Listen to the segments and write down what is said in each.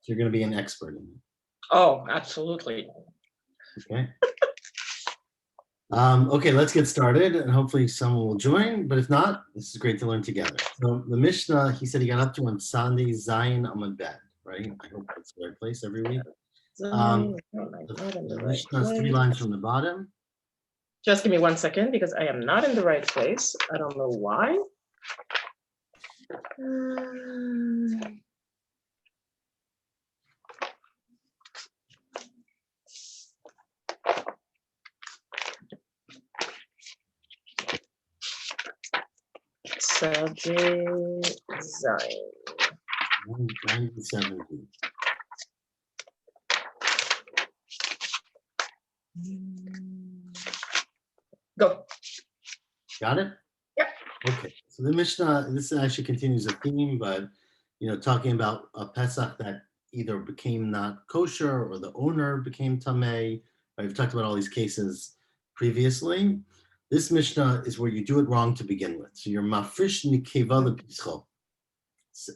you're going to be an expert in it. Oh, absolutely. Okay. Okay, let's get started, and hopefully someone will join. But if not, this is great to learn together. So the Mishnah, he said he got up to on Sunday, Zion Amud Bet, right? I hope that's the right place every week. The Mishnah is 3 lines from the bottom. Just give me 1 second because I am not in the right place. I don't know why. Sunday, Zion. 970. Go. Got it? Yep. Okay. So the Mishnah, this actually continues a theme, but talking about a Pesach that either became not kosher or the owner became tamei. I've talked about all these cases previously. This Mishnah is where you do it wrong to begin with. So you're mafrish nikeva lepischo,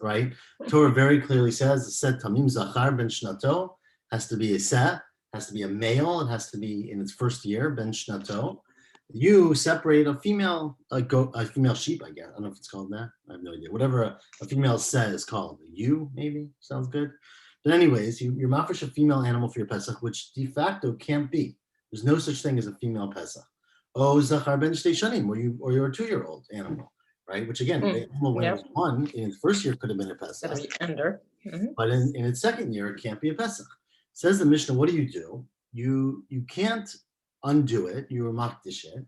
right? Torah very clearly says the set tamim zachar ben shnato has to be a set, has to be a male, it has to be in its first year ben shnato. You separate a female, a female sheep, I guess. I don't know if it's called that. I have no idea. Whatever a female set is called. A ewe, maybe? Sounds good. But anyways, you're mafresh a female animal for your Pesach, which de facto can't be. There's no such thing as a female Pesach. Oh, zachar ben shtei shanim, or you're a 2-year-old animal, right? Which again, the animal when it was 1, in its first year could have been a Pesach. But in its second year, it can't be a Pesach. Says the Mishnah, what do? You can't undo it. You are makdish it.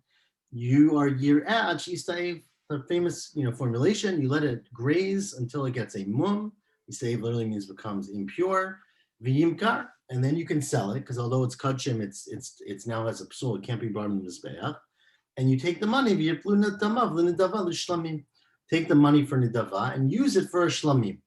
You are yir'at shistaiv, the famous formulation. You let it graze until it gets a mum. Yistaiv literally means becomes impure. V'yimkar, and then you can sell it because although it's kachim, it's now has a psul. It can't be brought in the mizbeach. And you take the money v'yiplu netamav l'nedava l'shlamim. Take the money for nidava and use it for a shlamim.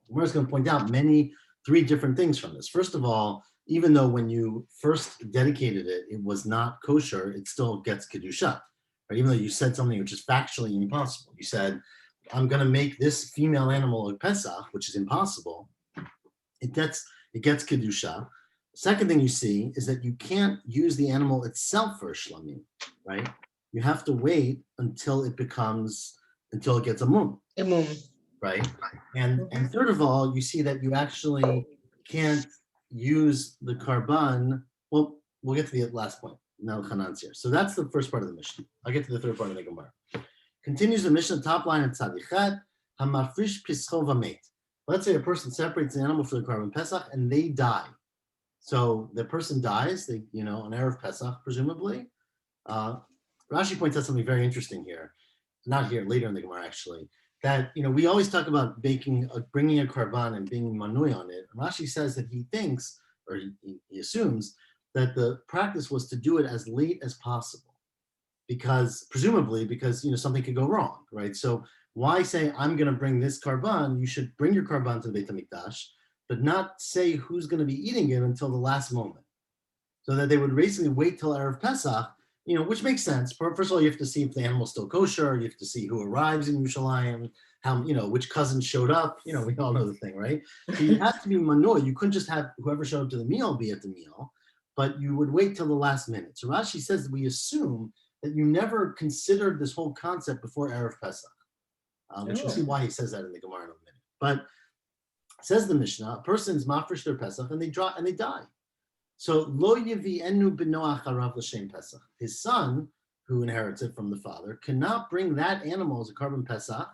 We're just going to point out 3 different things from this. First of all, even though when you first dedicated it, it was not kosher, it still gets kedusha. Right? Even though you said something which is factually impossible. You said, I'm going to make this female animal a Pesach, which is impossible. It gets kedusha. Second thing you see is that you can't use the animal itself for a shlamim, right? You have to wait until it gets a mum. A mum. Right? And third of all, you see that you actually can't use the karban. Well, we'll get to the last point. Now Chanan's here. So that's the first part of the Mishnah. I'll get to the third part of the Gemara. Continues the Mishnah, top line at Tzadichat, Hamafrish Pischo Vamet. Let's say a person separates an animal for the Karban Pesach and they die. So the person dies, on Erev Pesach, presumably. Rashi points out something very interesting here. Not here, later in the Gemara, actually. That, we always talk about bringing a karban and being manui on it. Rashi says that he thinks, or he assumes, that the practice was to do it as late as possible. Presumably because something could go wrong, right? So why say, I'm going to bring this karban? You should bring your karban to the Beit HaMikdash, but not say who's going to be eating it until the last moment. So that they would basically wait till Erev Pesach, which makes sense. First of all, you have to see if the animal's still kosher. You have to see who arrives in Yerushalayim, which cousin showed up. We all know the thing, right? So you have to be manoi. You couldn't just have whoever showed up to the meal be at the meal, but you would wait till the last minute. So Rashi says that we assume that you never considered this whole concept before Erev Pesach, which we'll see why he says that in the Gemara in a minute. But says the Mishnah, a person's mafresh their Pesach and they die. So lo yevi'enu b'no acharav l'shem Pesach. His son, who inherits it from the father, cannot bring that animal as a karban Pesach,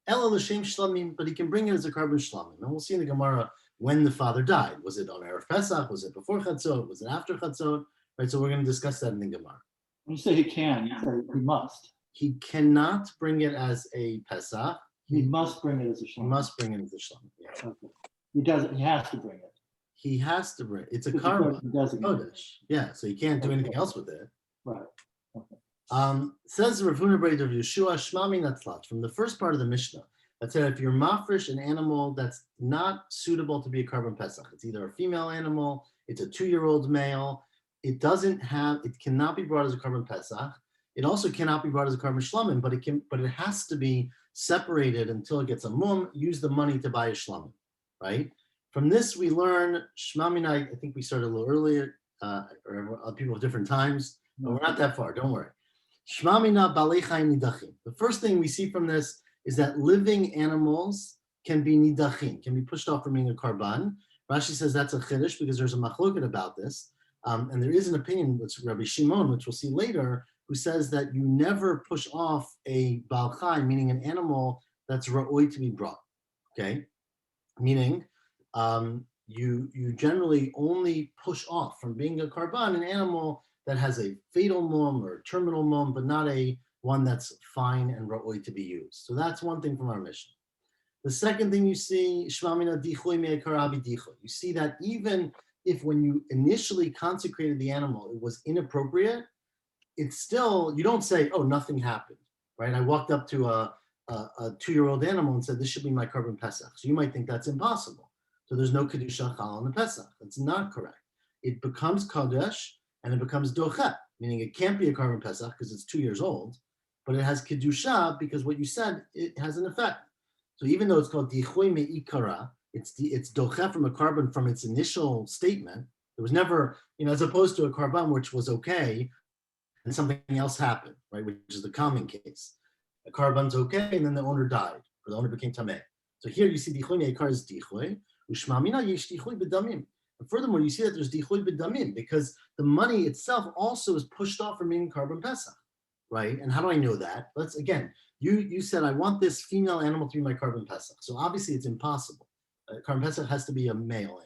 ela l'shem shlamim, but he can bring it as a karban shlamim. And we'll see in the Gemara when the father died. Was it on Erev Pesach? Was it before Chatzot? Was it after Chatzot? Right. So we're going to discuss that in the Gemara. When you say he can, you say he must. He cannot bring it as a Pesach. He must bring it as a shlamim. He must bring it as a shlamim. Yeah. Okay. He doesn't. He has to bring it. He has to bring it's a karban. Kodesh. Yeah, so he can't do anything else with it. Right. Okay. Says Rav Huna Braid of Yeshua Shmami Natzlat from the first part of the Mishnah that said if you're mafresh an animal that's not suitable to be a karban Pesach, it's either a female animal, it's a 2-year-old male, it cannot be brought as a karban Pesach. It also cannot be brought as a karban shlamim, but it has to be separated until it gets a mum. Use the money to buy a shlamim, right? From this, we learn Shema Mina. I think we started a little earlier, or people at different times, but we're not that far. Don't worry. Shema Mina Balei Chaim Nidachim. The first thing we see from this is that living animals can be nidachim, can be pushed off from being a karban. Rashi says that's a chiddush because there's a machloket about this. And there is an opinion, which Rabbi Shimon, which we'll see later, who says that you never push off a Baal Chai, meaning an animal that's ra'oi to be brought, okay? Meaning you generally only push off from being a karban an animal that has a fatal mum or terminal mum, but not a one that's fine and ra'oi to be used. So that's one thing from our mission. The second thing you see, Shmamina dichui me'ekarabi dichui. You see that even if when you initially consecrated the animal, it was inappropriate, it's still, you don't say, oh, nothing happened, right? I walked up to a 2-year-old animal and said, this should be my carbon Pesach. So you might think that's impossible. So there's no Kedusha Chal on the Pesach. That's not correct. It becomes Kodesh and it becomes Dochet, meaning it can't be a carbon Pesach because it's 2 years old, but it has Kedusha because what you said, it has an effect. So even though it's called Dichui Me'ikara, it's Dochet from a carbon from its initial statement. There was never, as opposed to a carbon which was okay and something else happened, right, which is the common case. A carbon's okay and then the owner died, or the owner became Tameh. So here you see Dichui Me'ikara is Dichui, Ushmamina yesh Dichui B'damim. And furthermore, you see that there's Dichui B'damim because the money itself also is pushed off from being carbon Pesach, right? And how do I know that? Let's, again, you said, I want this female animal to be my carbon Pesach. So obviously it's impossible. Carbon Pesach has to be a male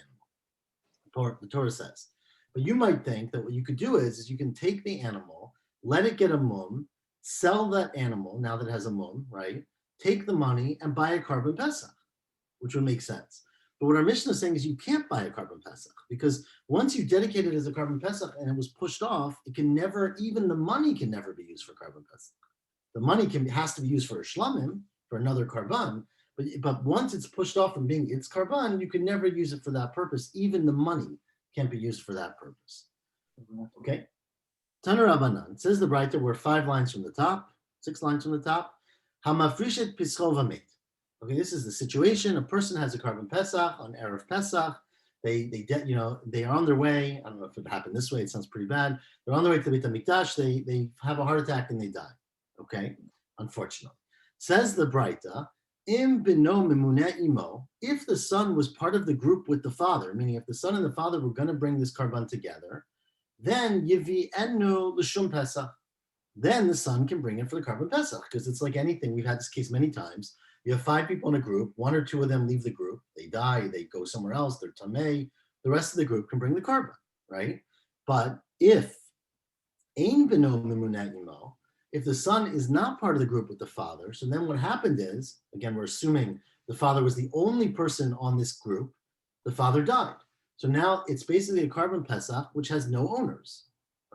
animal, the Torah says. But you might think that what you could do is you can take the animal, let it get a mum, sell that animal, now that it has a mum, right? Take the money and buy a carbon Pesach, which would make sense. But what our mission is saying is you can't buy a carbon Pesach because once you dedicate it as a carbon Pesach and it was pushed off, it can never, even the money can never be used for carbon Pesach. The money has to be used for a shlamim, for another carbon, but once it's pushed off from being its carbon, you can never use it for that purpose. Even the money can't be used for that purpose. Okay? Taner Rabbanan, says the Braita, we're 5 lines from the top, 6 lines from the top. Hamafrishet pischova meit. Okay, this is the situation. A person has a carbon Pesach on Erev Pesach. They are on their way. I don't know if it happened this way. It sounds pretty bad. They're on their way to Beit HaMikdash. They have a heart attack and they die. Okay, unfortunately. Says the Braita, Im bino memune imo, if the son was part of the group with the father, meaning if the son and the father were going to bring this carbon together, then yivi enu l'shum Pesach. Then the son can bring it for the carbon Pesach, because it's like anything. We've had this case many times. You have 5 people in a group, 1 or 2 of them leave the group, they die, they go somewhere else, they're tamei. The rest of the group can bring the carbon, right? But if ein bino memune imo, if the son is not part of the group with the father, so then what happened is, again, we're assuming the father was the only person on this group, the father died. So now it's basically a carbon Pesach, which has no owners,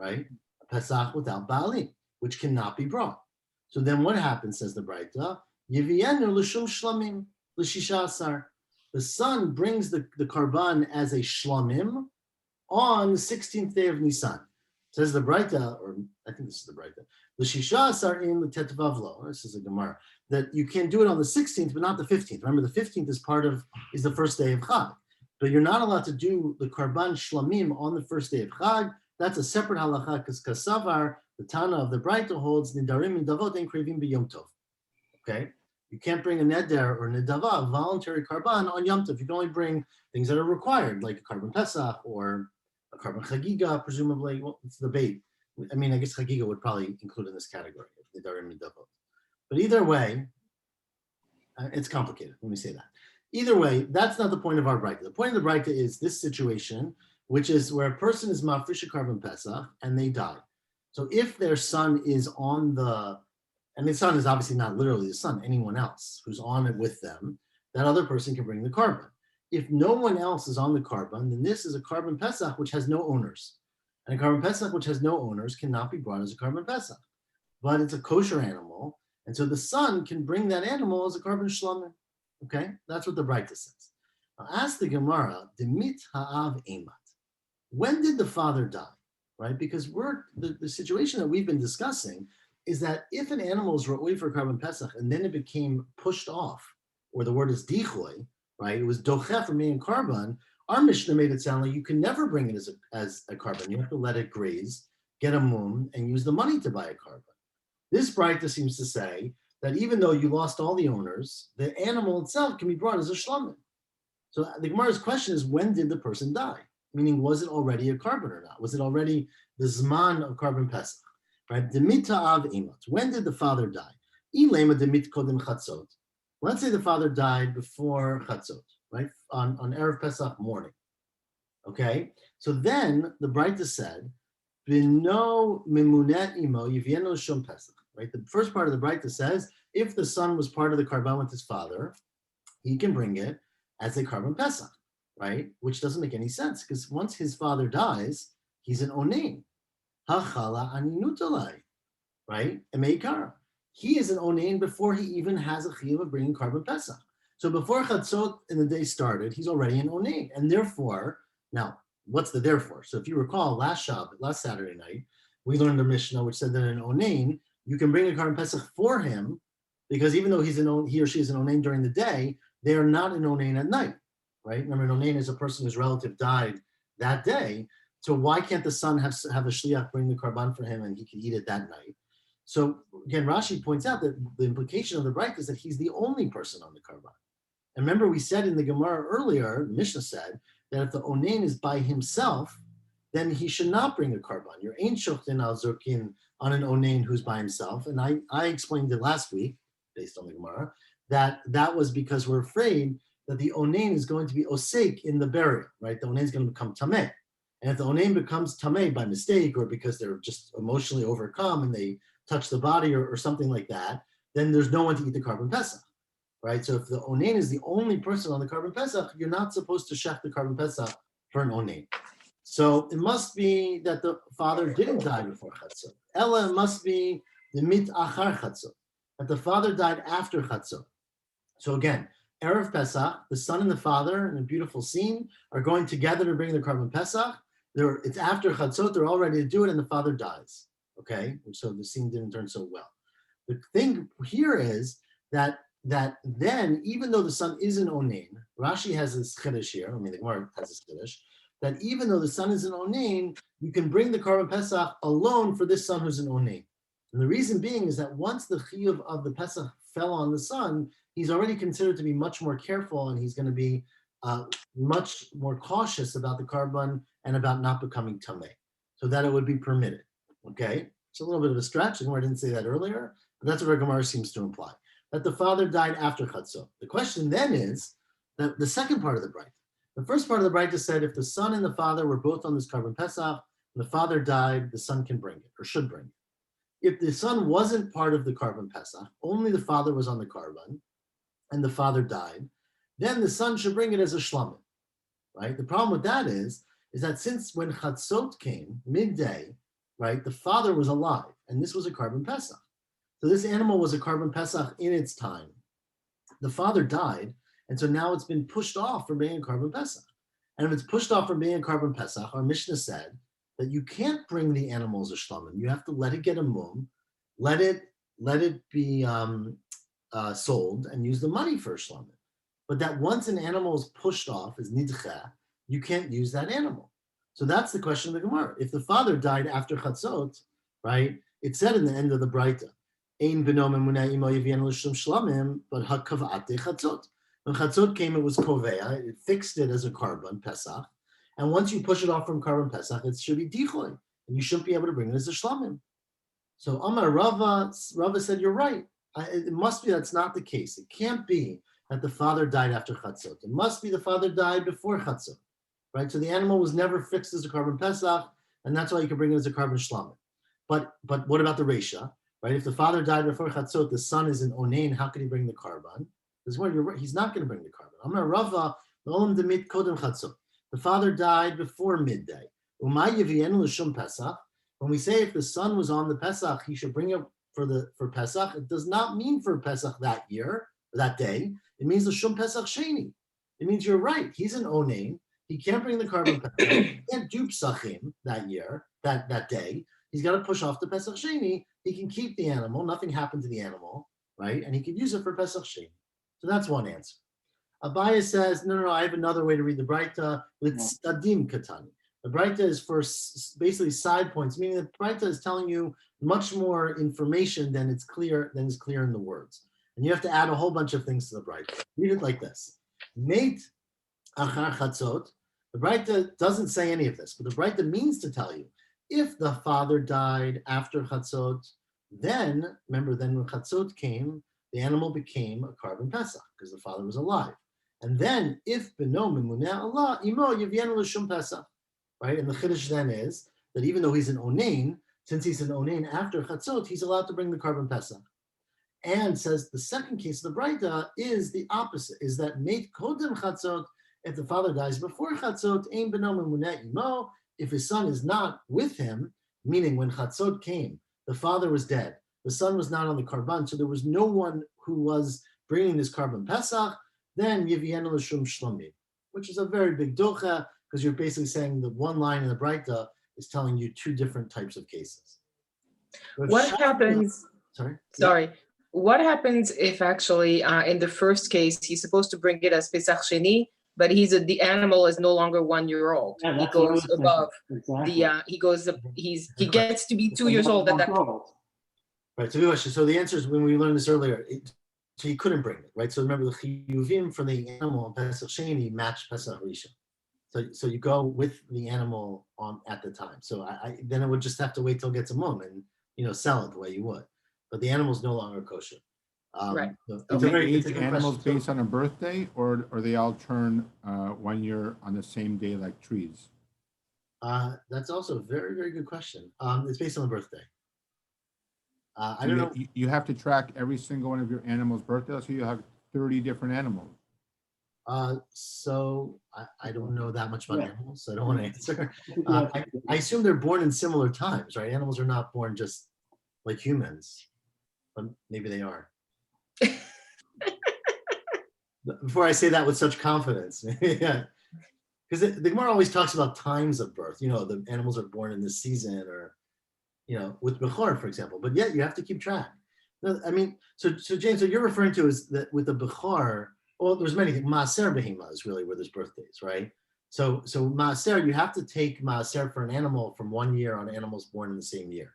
right? A Pesach without Baalim, which cannot be brought. So then what happens, says the Braita, Yivienu l'shum shlamim l'shisha asar. The son brings the carbon as a shlamim on the 16th day of Nisan. Says the Braita, or I think this is the Braita, l'shisha asar in l'tetvavlo. This is a Gemara, that you can do it on the 16th, but not the 15th. Remember, the 15th is the first day of Chag. But you're not allowed to do the Karban Shlamim on the first day of Chag. That's a separate halacha, because Kasavar, the Tana of the Braita, holds Nidarim and Davot and Krivim b'Yom Tov. Okay? You can't bring a Neder or Nidava, a voluntary Karban, on Yom Tov. You can only bring things that are required, like a Karban Pesach or a Karban Chagiga, presumably. Well, it's debate. I mean, I guess Chagiga would probably include in this category, Nidarim and Davot. But either way, it's complicated. Let me say that. Either way, that's not the point of our Braita. The point of the Braita is this situation, which is where a person is mafrisha carbon Pesach and they die. So if their son is on and the son is obviously not literally the son, anyone else who's on it with them, that other person can bring the carbon. If no one else is on the carbon, then this is a carbon Pesach which has no owners. And a carbon Pesach which has no owners cannot be brought as a carbon Pesach. But it's a kosher animal, and so the son can bring that animal as a carbon shlamim. Okay, that's what the Braita says. Now, ask the Gemara, Demit ha'av emat. When did the father die? Right, because the situation that we've been discussing is that if an animal is ra'oi for carbon Pesach and then it became pushed off, or the word is dichoy, right? It was docheh for being carbon. Our Mishnah made it sound like you can never bring it as a carbon. You have to let it graze, get a mum, and use the money to buy a carbon. This Braita seems to say that even though you lost all the owners, the animal itself can be brought as a shlamim. So the Gemara's question is, when did the person die? Meaning, was it already a carbon or not? Was it already the zman of carbon pesach? Right? Demita av imot. When did the father die? Ilema demit kodim chatzot. Let's say the father died before chatzot, right? On Erev Pesach morning. Okay? So then the Braita said, Bino mimunet imo yivienu shum pesach. Right? The first part of the Braita says, if the son was part of the carbon with his father, he can bring it as a carbon pesach, right? Which doesn't make any sense because once his father dies, he's an onein. Hachala aninutalai, right? Emeikara. He is an onein before he even has a chiyuv of bringing carbon pesach. So before chatzot in the day started, he's already an onein, and therefore, now what's the therefore? So if you recall, last Saturday night, we learned a Mishnah which said that an onein, you can bring a carbon pesach for him because even though he or she is an onein during the day, they are not an onein at night, right? Remember, an onein is a person whose relative died that day. So why can't the son have a shliach bring the carbon for him and he can eat it that night? So again, Rashi points out that the implication of the Braita is that he's the only person on the carbon. And remember, we said in the Gemara earlier, Mishnah said that if the onein is by himself, then he should not bring a carbon. You're ein shochtin al zurkin on an onein who's by himself. And I explained it last week, based on the Gemara, that was because we're afraid that the onein is going to be osek in the burial, right? The onein is going to become tameh. And if the onein becomes tameh by mistake or because they're just emotionally overcome and they touch the body or something like that, then there's no one to eat the carbon pesach, right? So if the onein is the only person on the carbon pesach, you're not supposed to shech the carbon pesach for an onein. So it must be that the father didn't die before chatzot. Ella, it must be the mit achar chatzot, that the father died after chatzot. So again, Erev Pesach, the son and the father in a beautiful scene are going together to bring the carbon Pesach. It's after chatzot, they're all ready to do it, and the father dies. Okay, so the scene didn't turn so well. The thing here is that then, even though the son is an onein, Rashi has this chiddush here. I mean, the Gemara has this chiddush that even though the son is an onein, you can bring the carbon Pesach alone for this son who's an onein. And the reason being is that once the chiyuv of the Pesach fell on the son, he's already considered to be much more careful, and he's going to be much more cautious about the carbon and about not becoming tameh, so that it would be permitted. Okay, it's a little bit of a stretch. The Gemara didn't say that earlier, but that's what our Gemara seems to imply, that the father died after chatzot. The question then is that the second part of the Braita. The first part of the Braita said if the son and the father were both on this carbon Pesach, and the father died, the son can bring it or should bring it. If the son wasn't part of the carbon Pesach, only the father was on the carbon, and the father died, then the son should bring it as a shlamim, right? The problem with that is that since when chatzot came, midday, right, the father was alive, and this was a carbon Pesach. So this animal was a carbon Pesach in its time. The father died, and so now it's been pushed off from being a carbon Pesach. And if it's pushed off from being a carbon Pesach, our Mishnah said that you can't bring the animal as a shlamim. You have to let it get a mum, let it be sold, and use the money for a shlamim. But that once an animal is pushed off as nidcha, you can't use that animal. So that's the question of the Gemara. If the father died after chatzot, right? It said in the end of the Braita, Ein beno memuna imo yivienu l'shum shlamim, but hakavate chatzot. When chatzot came, it was kovea. It fixed it as a carbon Pesach, and once you push it off from carbon Pesach, it should be dichoy, and you shouldn't be able to bring it as a shlamim. So Amar Rava said, you're right. It must be that's not the case. It can't be that the father died after chatzot. It must be the father died before chatzot, right? So the animal was never fixed as a carbon Pesach, and that's why you can bring it as a carbon shlamim. But what about the Reisha, right? If the father died before chatzot, the son is an onein, how could he bring the carbon? You're right, he's not going to bring the carbon. Amar Rava, l'olam demit kodem chatzot. The father died before midday. Umay yivienu l'shum Pesach. When we say if the son was on the Pesach, he should bring it for Pesach, it does not mean for Pesach that year, that day. It means the Shum Pesach Sheni. It means you're right. He's an onein. He can't bring the carbon Pesach. He can't do Psachim that year, that day. He's got to push off the Pesach Sheni. He can keep the animal. Nothing happened to the animal, right? And he can use it for Pesach Sheni. So that's one answer. Abaya says, no, I have another way to read the Braita. It's Stadim Katani. The Braita is for basically side points, meaning the Braita is telling you much more information than is clear in the words. And you have to add a whole bunch of things to the Braita. Read it like this. Meit achar chatzot. The Braita doesn't say any of this, but the Braita means to tell you, if the father died after chatzot, then when chatzot came, the animal became a carbon pesach because the father was alive. And then if beno memuneh Allah, imo yivyen l'shum pesach. Right? And the chiddush then is that even though he's an onain, since he's an onain after chatzot, he's allowed to bring the carbon pesach. And says the second case of the Braita is the opposite, is that meit kodem chatzot, if the father dies before chatzot, ein beno memuneh imo, if his son is not with him, meaning when chatzot came, the father was dead, the son was not on the karban, so there was no one who was bringing this carbon pesach, then yivyen l'shum shlomi, which is a very big docha, because you're basically saying the one line in the Braita is telling you two different types of cases. What happens? Sorry. What happens if actually in the first case he's supposed to bring it as Pesach Sheni, but the animal is no longer 1 year old. Yeah, he goes above he gets to be 2 years old at that point. Right. So good question. So the answer is when we learned this earlier, so he couldn't bring it, right? So remember the chiyuvim from the animal on Pesach Sheni match Pesach Rishon. So you go with the animal on at the time. So then it would just have to wait till it gets a moment and sell it the way you would. But the animal's no longer kosher. Right. So Do they age animals based on a birthday, or they all turn 1 year on the same day like trees? That's also a very, very good question. It's based on the birthday. I don't know. You have to track every single one of your animals' birthdays, so you have 30 different animals. So I don't know that much about animals, so I don't want to answer. I assume they're born in similar times, right? Animals are not born just like humans, but maybe they are. Before I say that with such confidence, yeah, because the Gemara always talks about times of birth. The animals are born in this season, or with Bechor, for example. But yet you have to keep track. I mean, so James, what you're referring to is that with the Bechor. Well, there's many things. Maaser behema is really where there's birthdays, right? So maaser, you have to take maaser for an animal from 1 year on animals born in the same year.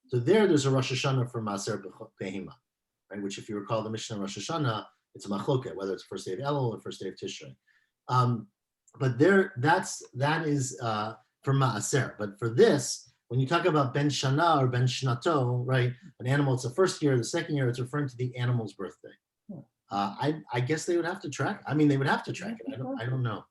So there's a Rosh Hashanah for maaser behema, right? Which, if you recall the Mishnah Rosh Hashanah, it's a machloket, whether it's first day of Elul or first day of Tishrei. But that is for maaser. But for this, when you talk about ben shana or ben shnato, right? An animal, it's the first year, the second year, it's referring to the animal's birthday. I guess they would have to track. I mean, they would have to track it. I don't know.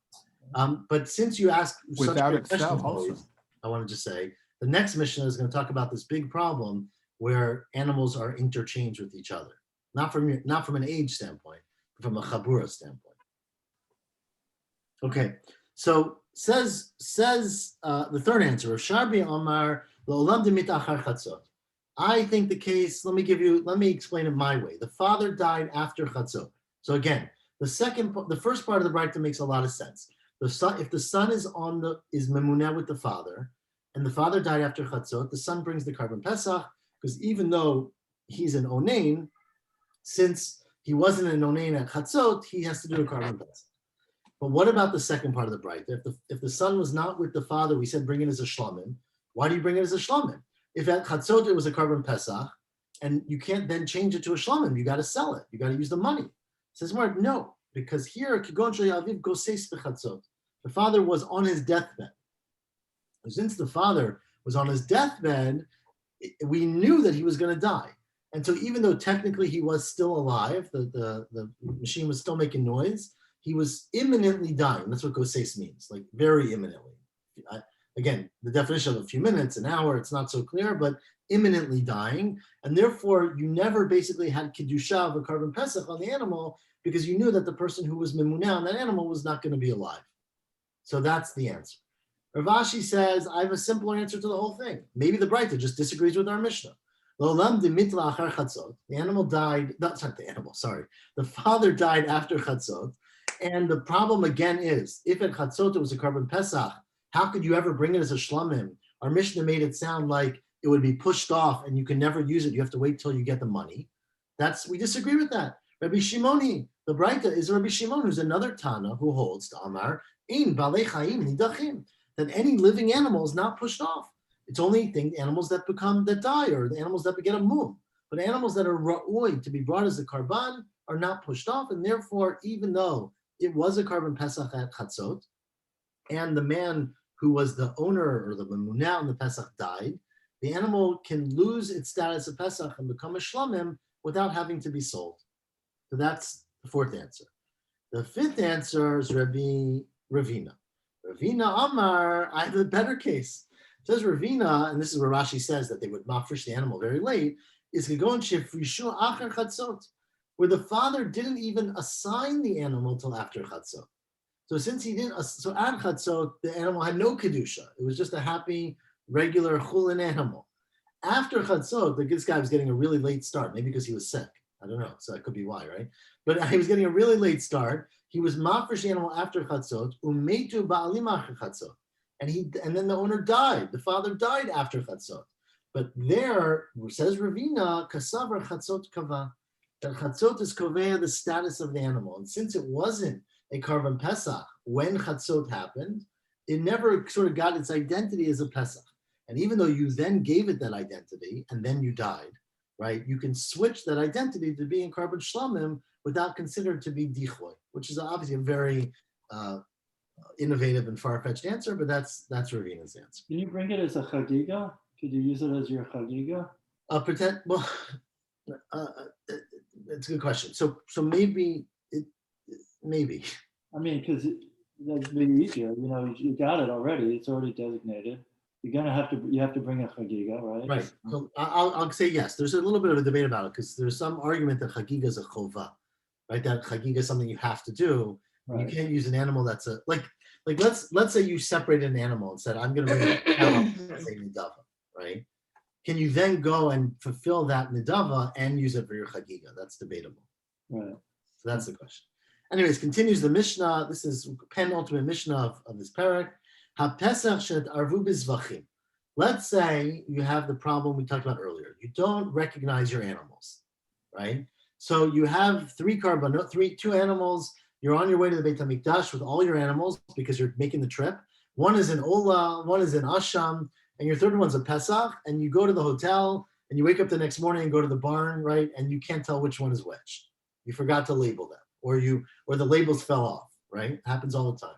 But since you asked without Excel, also, I wanted to say the next Mishnah is going to talk about this big problem where animals are interchanged with each other, not from an age standpoint, but from a chabura standpoint. Okay, so says the third answer of Sharbi Omar L'olam demit achar chatzot. I think the case, let me explain it my way. The father died after chatzot. So again, the first part of the Braita makes a lot of sense. If the son is memuneh with the father, and the father died after chatzot, the son brings the carbon pesach, because even though he's an onain, since he wasn't an onain at chatzot, he has to do a carbon pesach. But what about the second part of the Braita? If the son was not with the father, we said bring it as a shlamim. Why do you bring it as a shlamim? If at chatzot it was a carbon pesach, and you can't then change it to a shlamim, you got to sell it. You got to use the money. Says Mark, no, because here kigon she'aviv goses bechatzot. The father was on his deathbed. Since the father was on his deathbed, we knew that he was going to die. And so even though technically he was still alive, the machine was still making noise, he was imminently dying. That's what goses means, like very imminently. Again, the definition of a few minutes, an hour, it's not so clear, but imminently dying. And therefore, you never basically had Kiddusha of a carbon pesach on the animal because you knew that the person who was memuneh on that animal was not going to be alive. So that's the answer. Rav Ashi says, I have a simpler answer to the whole thing. Maybe the Braita just disagrees with our Mishnah. The animal died, that's not the animal, sorry. The father died after chatzot. And the problem again is, if at chatzot it was a carbon pesach, how could you ever bring it as a shlamim? Our Mishnah made it sound like it would be pushed off and you can never use it. You have to wait till you get the money. We disagree with that. Rabbi Shimoni, the Braita is Rabbi Shimon, who's another Tana who holds to Amar, Ein Balei Chaim Nidachim, that any living animal is not pushed off. It's only animals that die, or the animals that get a mum. But animals that are ra'oi to be brought as a karban are not pushed off, and therefore, even though it was a karban Pesach at Chatzot, and the man who was the owner or the mamunah on the Pesach died, the animal can lose its status of Pesach and become a shlamim without having to be sold. So that's the fourth answer. The fifth answer is Ravina. Ravina Amar, I have a better case. It says Ravina, and this is where Rashi says that they would mafresh the animal very late, is Gagon Shefrishu Acher Chatzot, where the father didn't even assign the animal till after Chatzot. So since he didn't, so at Chatzot, the animal had no Kedusha. It was just a happy, regular chulin animal. After Chatzot, this guy was getting a really late start, maybe because he was sick. I don't know, so that could be why, right? But he was getting a really late start. He was mafresh the animal after Chatzot, umetu ba'alim acher Chatzot. And then the owner died. The father died after Chatzot. But there, says Ravina, kasavar Chatzot kava, that Chatzot is kovea the status of the animal. And since it wasn't a karban Pesach when Chatzot happened, it never sort of got its identity as a Pesach. And even though you then gave it that identity and then you died, right? You can switch that identity to being karban shlamim without considered to be dichoy, which is obviously a very innovative and far-fetched answer, but that's Ravina's answer. Can you bring it as a chagiga? Could you use it as your chagiga? It's a good question. So maybe. I mean, because that's maybe easier. You know, you got it already. It's already designated. You have to bring a chagiga, right? Right. So I'll say yes. There's a little bit of a debate about it because there's some argument that chagiga is a chova, right? That chagiga is something you have to do. Right. You can't use an animal that's like let's say you separate an animal and said I'm going to bring a cow, say nidava, right? Can you then go and fulfill that nidava and use it for your chagiga? That's debatable. Right. So that's the question. Anyways, continues the Mishnah. This is penultimate Mishnah of this parak. HaPesach shet arvu bizvachim. Let's say you have the problem we talked about earlier. You don't recognize your animals, right? So you have two animals. You're on your way to the Beit HaMikdash with all your animals because you're making the trip. One is in Ola, one is in Asham, and your third one's a Pesach. And you go to the hotel and you wake up the next morning and go to the barn, right? And you can't tell which one is which. You forgot to label them, or the labels fell off, right? It happens all the time.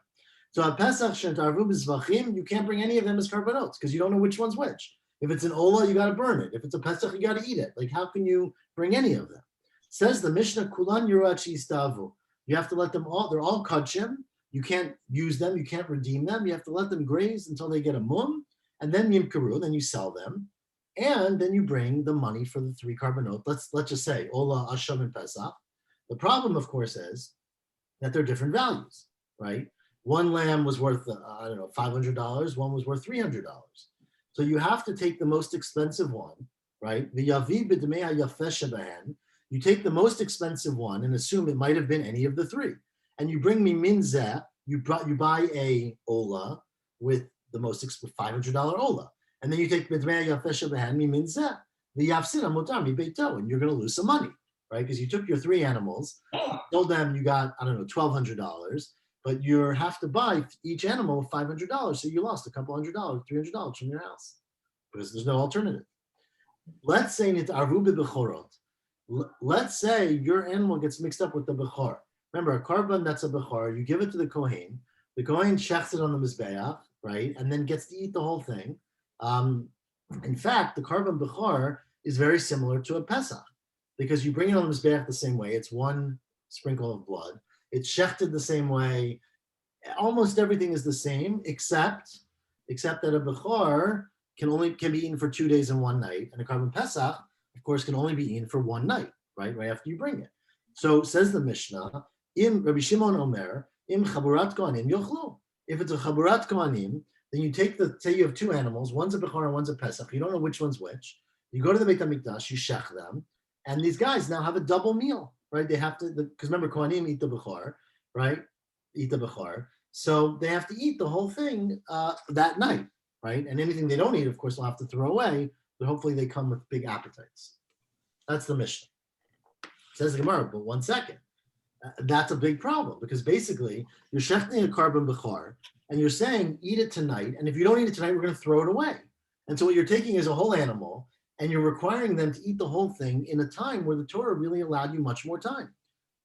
So at Pesach shetarvu b'zvachim, you can't bring any of them as karbanos because you don't know which one's which. If it's an Ola, you got to burn it. If it's a Pesach, you got to eat it. Like, how can you bring any of them? Says the Mishnah, Kulan Yurachi Istavu. You have to let them all, they're all kachim. You can't use them, you can't redeem them. You have to let them graze until they get a mum, and then yimkaru, then you sell them, and then you bring the money for the three karbanot. Let's just say Ola, Asham, and Pesach. The problem, of course, is that they're different values, right? One lamb was worth, $500. One was worth $300. So you have to take the most expensive one, right? You take the most expensive one and assume it might have been any of the three. And you bring me minzeh, you buy a Ola with the most $500 Ola. And then you take b'dmei yafeh shebehan mi minzeh, v'yafsid hamutar mi beito, and you're going to lose some money, right? Because you took your three animals, told them you got, $1,200, but you have to buy each animal $500. So you lost a couple $100, $300 from your house because there's no alternative. Let's say it's arvu b'bechorot. Let's say your animal gets mixed up with the bechor. Remember, a karban, that's a bechor. You give it to the kohen. The kohen shechs it on the mizbeach, right? And then gets to eat the whole thing. In fact, the karban bechor is very similar to a pesach because you bring it on the mizbeach the same way. It's one sprinkle of blood. It's shechted the same way. Almost everything is the same, except that a bechor can be eaten for 2 days and one night, and a karban pesach, of course, can only be eaten for one night, right after you bring it. So says the Mishnah, Im Rabbi Shimon Omer, Im chaburat kohanim yochlu. If it's a chaburat kohanim, then you say you have two animals, one's a bechor and one's a pesach. You don't know which one's which. You go to the Beit HaMikdash, you shech them, and these guys now have a double meal, right? They have to, because remember, kohanim eat the bechor, right? Eat the bechor. So they have to eat the whole thing that night, right? And anything they don't eat, of course, they'll have to throw away, but hopefully they come with big appetites. That's the Mishnah. Says the Gemara, but 1 second. That's a big problem because basically you're shechting a carbon bechar and you're saying eat it tonight, and if you don't eat it tonight, we're going to throw it away. And so what you're taking is a whole animal and you're requiring them to eat the whole thing in a time where the Torah really allowed you much more time.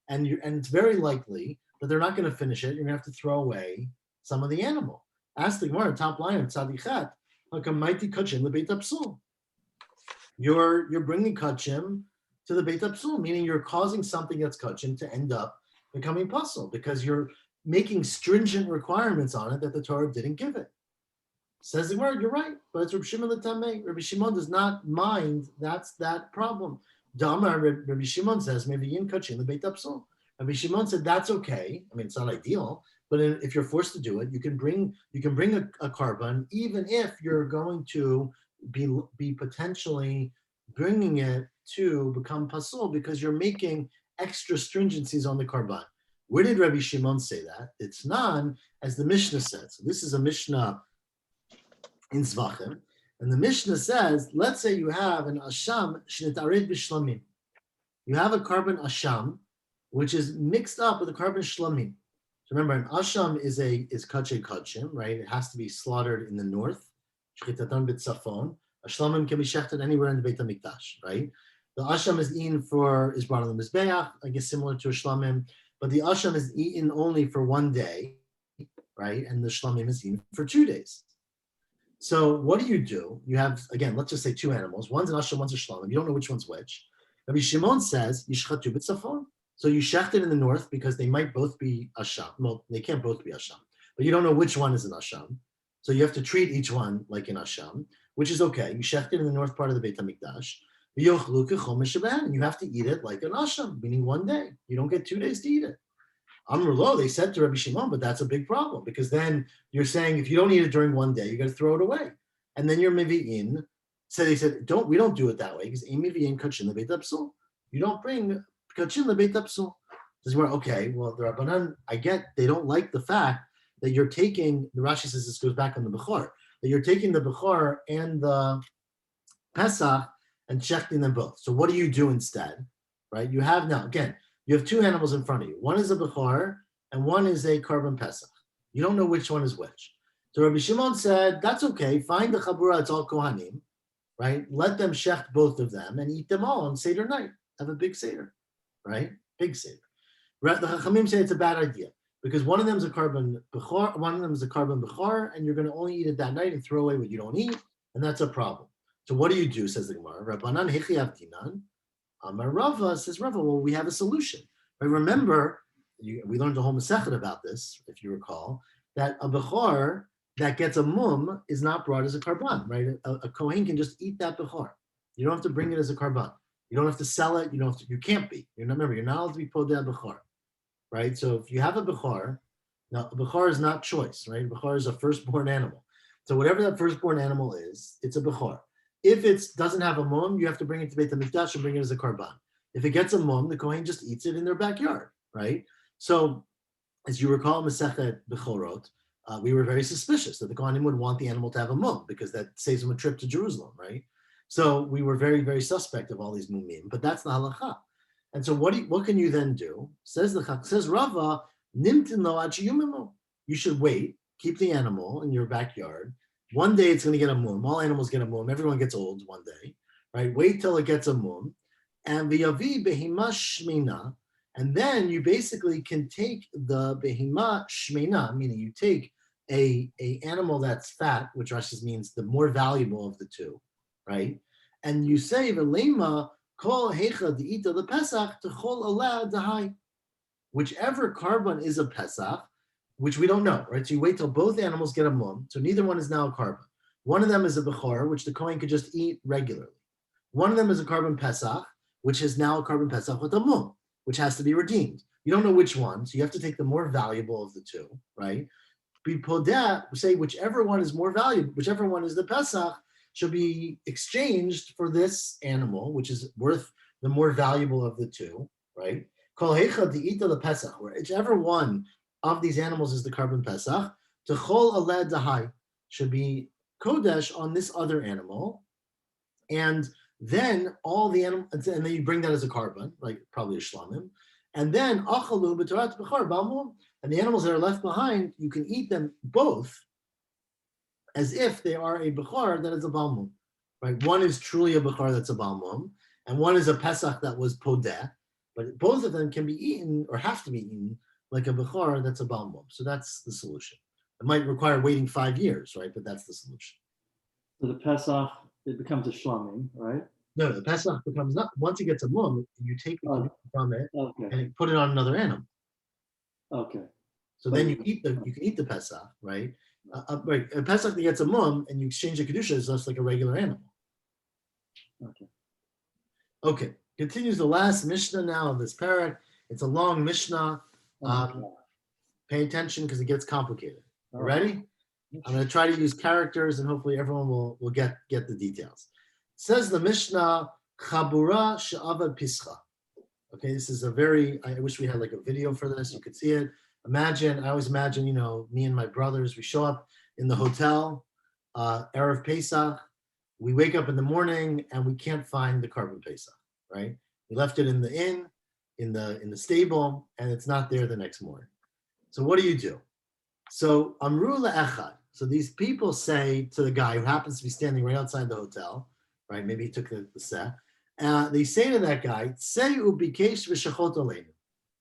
And it's very likely that they're not going to finish it. You're going to have to throw away some of the animal. Ask the Gemara, top line of Tzadichat, mighty kachim the Beit Apsul. You're bringing kachim to the Beit Apsul, meaning you're causing something that's kachim to end up becoming pasul because you're making stringent requirements on it that the Torah didn't give it. Says the Gemara, you're right, but it's Rabbi Shimon l'tamei. Rabbi Shimon does not mind that problem. Damar, Rabbi Shimon says, maybe in kachim the Beit Apsul. Rabbi Shimon said that's okay. I mean, it's not ideal, but if you're forced to do it, you can bring a carbon, even if you're going to be potentially bringing it to become pasul because you're making extra stringencies on the carbon. Where did Rabbi Shimon say that? It's non, as the Mishnah says. So this is a Mishnah in Zvachim, and the Mishnah says, let's say you have an asham shnitarid b'shlamim. You have a carbon asham, which is mixed up with a carbon shlamim. So remember, an asham is kachay kachim, right? It has to be slaughtered in the north. Shchitatan b'tzafon. A shlamim can be shechted anywhere in the Beit HaMikdash, right? The asham is brought on the mizbeach, I guess similar to a shlamim, but the asham is eaten only for 1 day, right? And the shlamim is eaten for 2 days. So what do? You have, again, let's just say 2 animals. One's an asham, one's a shlamim. You don't know which one's which. Rabbi Shimon says, yishchatu b'tzafon. So you shecht it in the north because they might both be asham. Well, they can't both be asham, but you don't know which one is an asham. So you have to treat each one like an asham, which is okay. You shecht it in the north part of the Beit HaMikdash. And you have to eat it like an asham, meaning 1 day. You don't get 2 days to eat it. Amrlo, they said to Rabbi Shimon, but that's a big problem because then you're saying if you don't eat it during 1 day, you got to throw it away. And then you're mivi'in. So they said, we don't do it that way because mivi'in kachin the Beit Apsul. You don't bring kachin the Beit Apsul. This is where, okay, well, the Rabbanan, I get they don't like the fact that you're taking, the Rashi says this goes back on the Bechor, that you're taking the Bechor and the Pesach and shechting them both. So what do you do instead, right? You have now, again, you have 2 animals in front of you. One is a Bechor and one is a Karban Pesach. You don't know which one is which. So Rabbi Shimon said, that's okay, find the Chabura, it's all Kohanim, right? Let them shecht both of them and eat them all on Seder night. Have a big Seder, right? Big Seder. The Chachamim say it's a bad idea because one of them is a Karban Bechor, and you're going to only eat it that night and throw away what you don't eat, and that's a problem. So what do? Says the Gemara. Rabbanan hechi avtinan. Amar Rava says Rava. Well, we have a solution. But remember, we learned a whole Masechet about this, if you recall, that a bechor that gets a mum is not brought as a karban, right? A kohen can just eat that bechor. You don't have to bring it as a karban. You don't have to sell it. You can't be. You're not allowed to be podeh bechor, right? So if you have a bechor, now a bechor is not choice, right? A bechor is a firstborn animal. So whatever that firstborn animal is, it's a bechor. If it doesn't have a mum, you have to bring it to Beit HaMikdash and bring it as a karban. If it gets a mum, the kohen just eats it in their backyard, right? So, as you recall, Masechet Bechorot, we were very suspicious that the kohanim would want the animal to have a mum because that saves them a trip to Jerusalem, right? So we were very, very suspect of all these mumim, but that's the halacha. And so what can you then do? Says Rava, nimtin lo ad sheyumimu. You should wait, keep the animal in your backyard. 1 day it's going to get a mum. All animals get a mum. Everyone gets old 1 day, right? Wait till it gets a mum. And v'yavi behima shmina. And then you basically can take the behima shmena, meaning you take a animal that's fat, which Rashi means the more valuable of the 2, right? And you say v'lema kol hecha de'ita the pesach techol aleh dahai. Whichever carbon is a pesach, which we don't know, right? So you wait till both animals get a mum, so neither one is now a carbon. One of them is a bechor, which the kohen could just eat regularly. One of them is a carbon pesach, which is now a carbon pesach with a mum, which has to be redeemed. You don't know which one, so you have to take the more valuable of the 2, right? Be podeh, say whichever one is more valuable, whichever one is the pesach, should be exchanged for this animal, which is worth the more valuable of the 2, right? Kol hecha de'ita the pesach, whichever one of these animals is the carbon pesach, techol aleh dahai, should be kodesh on this other animal, and Then all the animals, and then you bring that as a carbon, like probably a shlamim. And then achalu b'torat b'char balmum, and the animals that are left behind, you can eat them both as if they are a bechar that is a balmum, right? One is truly a bechar that's a balmum, and one is a pesach that was podeh, but both of them can be eaten or have to be eaten like a bechar that's a balmum. So that's the solution. It might require waiting 5 years, right? But that's the solution. So the Pesach, it becomes a shlamim, right? No, the Pesach becomes not, once it gets a mum, you take the kedusha from it Okay. and you put it on another animal. Okay. So then you can eat the Pesach, right? Right. A Pesach that gets a mum and you exchange the kedusha is just like a regular animal. Okay. Okay. Continues the last Mishnah now of this parak. It's a long Mishnah. Pay attention because it gets complicated. You ready? I'm going to try to use characters and hopefully everyone will get the details. It says the Mishnah, Chabura she'avad pischa. Okay, this is a very, I wish we had like a video for this. You could see it. I always imagine, me and my brothers, we show up in the hotel, Erev Pesach. We wake up in the morning and we can't find the carbon Pesach, right? We left it in the inn, in the stable, and it's not there the next morning. So what do? So Amru le'echad. So these people say to the guy who happens to be standing right outside the hotel, right? Maybe he took the set. They say to that guy, "Say ubikesh v'shachot aleinu."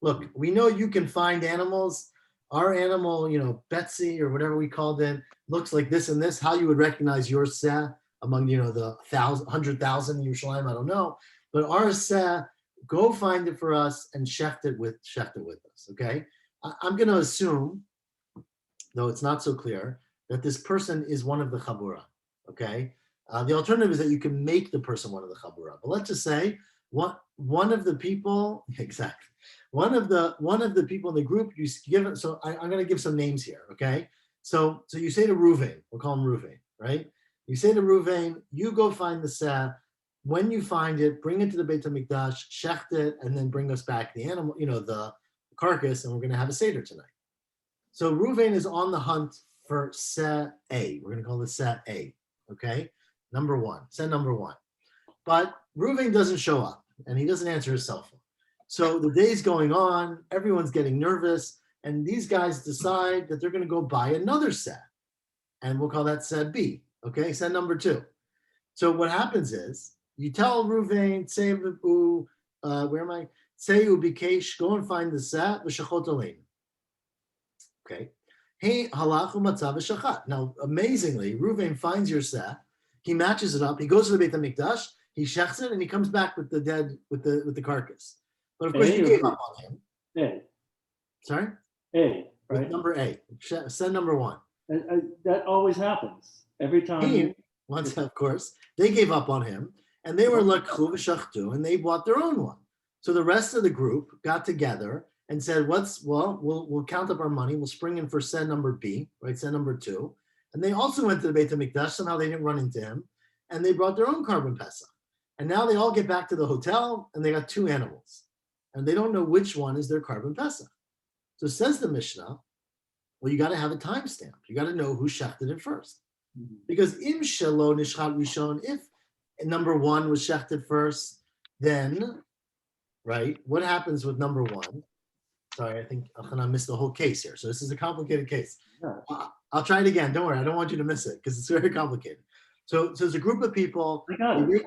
Look, we know you can find animals. Our animal, Betsy or whatever we called it, looks like this and this. How you would recognize your seh among the 100,000 in Yerushalayim, I don't know. But our seh, go find it for us and shecht it with us. Okay, I'm going to assume, though it's not so clear, that this person is one of the chabura. Okay, the alternative is that you can make the person one of the chabura. But let's just say one of the people, exactly, one of the people in the group, you give it. So I'm going to give some names here. Okay, so you say to Ruvain, we'll call him Ruvain, right? You say to Ruvain, you go find the seh. When you find it, bring it to the Beit HaMikdash, shecht it, and then bring us back the animal, the carcass, and we're going to have a seder tonight. So Ruvain is on the hunt for seh A. We're going to call this seh A. Okay, seh number one. But Ruvain doesn't show up, and he doesn't answer his cell phone. So the day's going on, everyone's getting nervous, and these guys decide that they're going to go buy another seh, and we'll call that seh B. Okay, seh number two. So what happens is you tell Ruvain, say where am I? Say ubikesh, go and find the seh v'shachot aleinu. Okay. Hey, halachu matzav v'shachat. Now, amazingly, Ruvain finds your seh. He matches it up. He goes to the Beit HaMikdash. He shechts it, and he comes back with the carcass. But of course, you gave up on him. A. Sorry. A. Right. With number A. Seh number one. That always happens every time. Once, of course, they gave up on him, and they were lakchu v'shachtu, and they bought their own one. So the rest of the group got together and said, we'll count up our money. We'll spring in for seh number B, right? Seh number two. And they also went to the Beit HaMikdash. Somehow they didn't run into him, and they brought their own carbon pesach. And now they all get back to the hotel, and they got two animals, and they don't know which one is their carbon pesach. So says the Mishnah, well, you got to have a timestamp. You got to know who shechted it first. Because im shelo nishchat rishon, if number one was shechted first, then, right, what happens with number one? Sorry, I think Elchanan missed the whole case here. So this is a complicated case. I'll try it again. Don't worry, I don't want you to miss it because it's very complicated. So there's a group of people. I got it.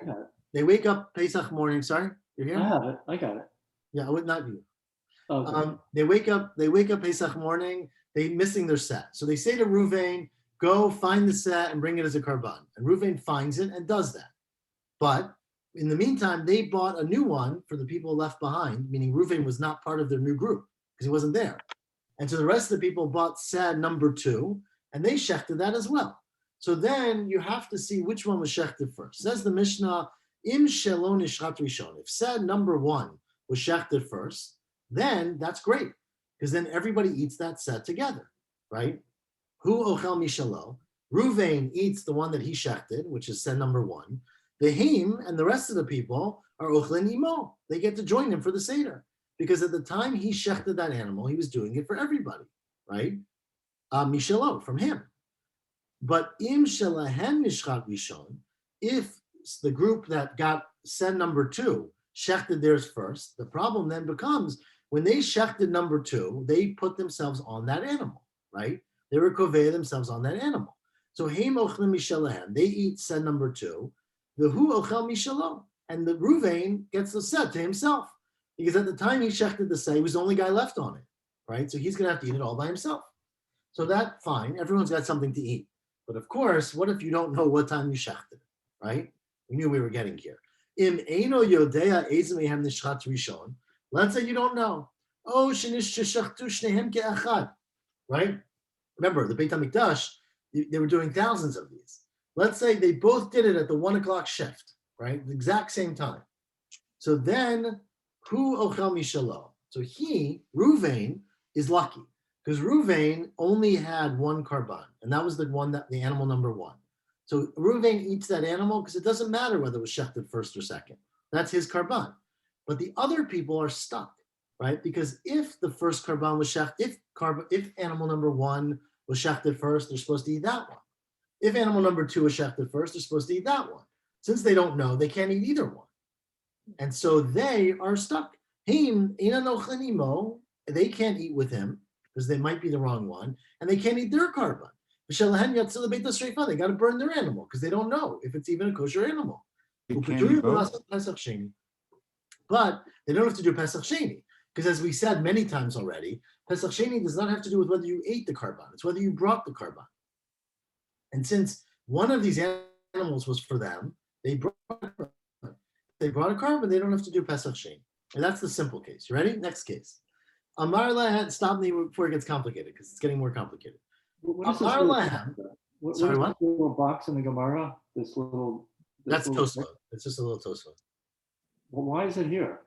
They wake up Pesach morning. Sorry, you're here? I have it. I got it. Yeah, I would not you. Okay. They wake up Pesach morning, they missing their seh. So they say to Ruvain, go find the seh and bring it as a karban. And Ruvain finds it and does that. But in the meantime, they bought a new one for the people left behind, meaning Ruvain was not part of their new group because he wasn't there. And so the rest of the people bought seh number two, and they shechted that as well. So then you have to see which one was shechted first. Says the Mishnah, im shelo nishchat rishon. If seh number one was shechted first, then that's great, because then everybody eats that seh together, right? Hu ochel mishalo. Ruvain eats the one that he shechted, which is seh number one. The him and the rest of the people are ochlin imo. They get to join him for the seder, because at the time he shechted that animal, he was doing it for everybody, right? Mishalo, from him. But im shelahem nishchat rishon, if the group that got sen number 2 shechted theirs first. The problem then becomes when they shechted number 2, they put themselves on that animal, right? They were kovei themselves on that animal. So heim ochlim mishalahem, they eat sen number 2. The hu ochel mishalom, and the Ruvain gets the set to himself because at the time he shechted the set, he was the only guy left on it, right? So he's going to have to eat it all by himself. So that's fine. Everyone's got something to eat. But of course, what if you don't know what time you shechted, right? We knew we were getting here. Im eino yodea ezmehem nishchat rishon. Let's say you don't know. Oh, shenish shechtu shnehem ke'achad, right? Remember, the Beit HaMikdash, they were doing thousands of these. Let's say they both did it at the 1 o'clock shift, right? The exact same time. So then, hu ochel mishalo. So he, Ruvain, is lucky because Ruvain only had one karban, and that was the one that the animal number 1. So Ruvain eats that animal because it doesn't matter whether it was shechted first or second. That's his karban. But the other people are stuck, right? Because if the first karban was shechted, if animal number 1 was shechted first, they're supposed to eat that one. If animal number 2 was shechted first, they're supposed to eat that one. Since they don't know, they can't eat either one. And so they are stuck. Him, they can't eat with him because they might be the wrong one, and they can't eat their karban. They got to burn their animal because they don't know if it's even a kosher animal. You can't eat both? But they don't have to do Pesach Sheni because, as we said many times already, Pesach Sheni does not have to do with whether you ate the karban; it's whether you brought the karban. And since one of these animals was for them, they brought a karban. They don't have to do Pesach Sheni, and that's the simple case. You ready? Next case. Amar lahem. Stop me before it gets complicated because it's getting more complicated. What is this Amar little, lahem. what is this little box in the Gemara? That's Tosfot. It's just a little Tosfot. Well, why is it here?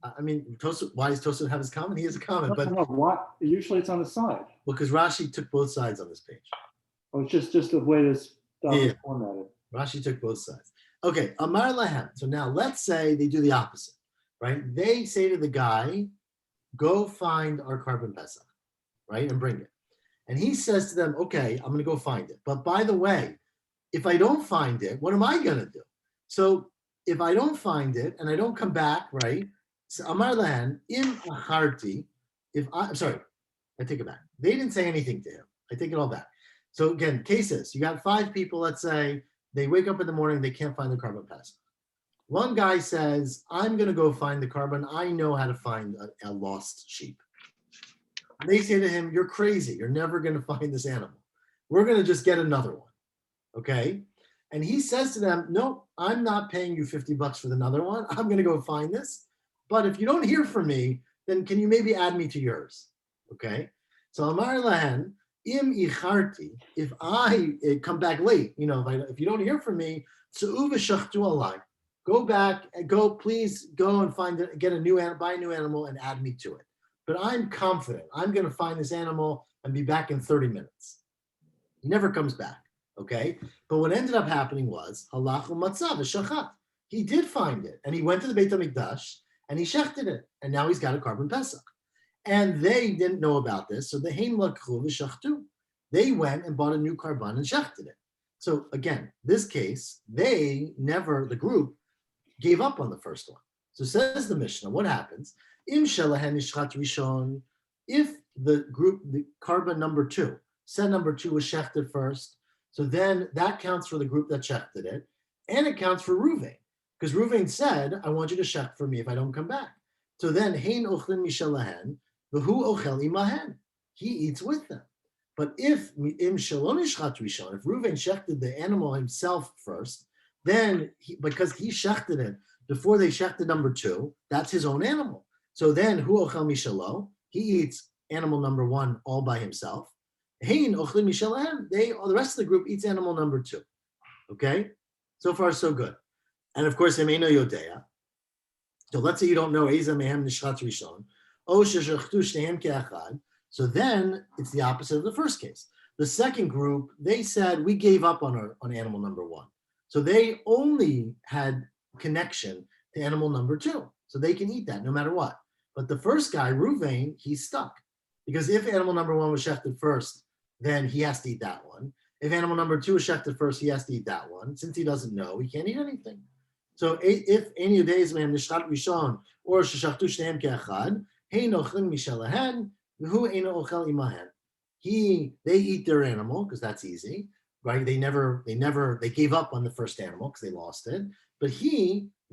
I mean, Tosfot. Why does Tosfot have his comment? He has a comment, but what? Usually it's on the side. Well, because Rashi took both sides on this page. Oh, it's just the way this stuff is formatted. Rashi took both sides. Okay, Amar lahem. So now let's say they do the opposite, right? They say to the guy, "Go find our karban pesach, right, and bring it." And he says to them, "Okay, I'm going to go find it. But by the way, if I don't find it, what am I going to do?" So if I don't find it and I don't come back, right? So Amar lahem im acharti. I'm sorry, I take it back. They didn't say anything to him. I take it all back. So again, cases, you got 5 people, let's say, they wake up in the morning, they can't find the karban pesach. One guy says, I'm going to go find the karban. I know how to find a lost sheep. They say to him, you're crazy. You're never going to find this animal. We're going to just get another one. Okay? And he says to them, no, I'm not paying you $50 for another one. I'm going to go find this. But if you don't hear from me, then can you maybe add me to yours? Okay? So Amar lahen, im icharti, if I come back late, if you don't hear from me, go back and please go and find it, get a new animal, buy a new animal and add me to it. But I'm confident I'm going to find this animal and be back in 30 minutes. He never comes back. Okay. But what ended up happening was halachu matzav shachat. He did find it and he went to the Beit HaMikdash and he shechted it. And now he's got a karban pesach. And they didn't know about this, so the hein lakchu v'shachtu. They went and bought a new karban and shechted it. So again, this case, the group gave up on the first one. So says the Mishnah, what happens? Im shelahen nishchat rishon. If the karban number 2, set number 2 was shechted first, so then that counts for the group that shechted it, and it counts for Ruvain, because Ruvain said, I want you to shecht for me if I don't come back. So then hein ochlin mishelahen. V'hu ochel imahen. He eats with them. But if Ruvain shechted the animal himself first, then because he shechted it before they shechted number 2, that's his own animal. So then hu ochel mishalo, he eats animal number 1 all by himself. Hein ochlim mishalahem, the rest of the group eats animal number 2. Okay, so far so good. And of course, emeino yodea. So let's say you don't know eza mehem nishchat rishon. So then it's the opposite of the first case. The second group, they said, we gave up on animal number 1. So they only had connection to animal number 2. So they can eat that no matter what. But the first guy, Ruvain, he's stuck. Because if animal number 1 was shechted first, then he has to eat that one. If animal number 2 is shechted first, he has to eat that one. Since he doesn't know, he can't eat anything. So if any days mehem nishchat rishon or sheshachtu shneim ke'achad, hein ochlim mishalahen, v'hu eino ochel imahen. They eat their animal because that's easy, right? They gave up on the first animal because they lost it. But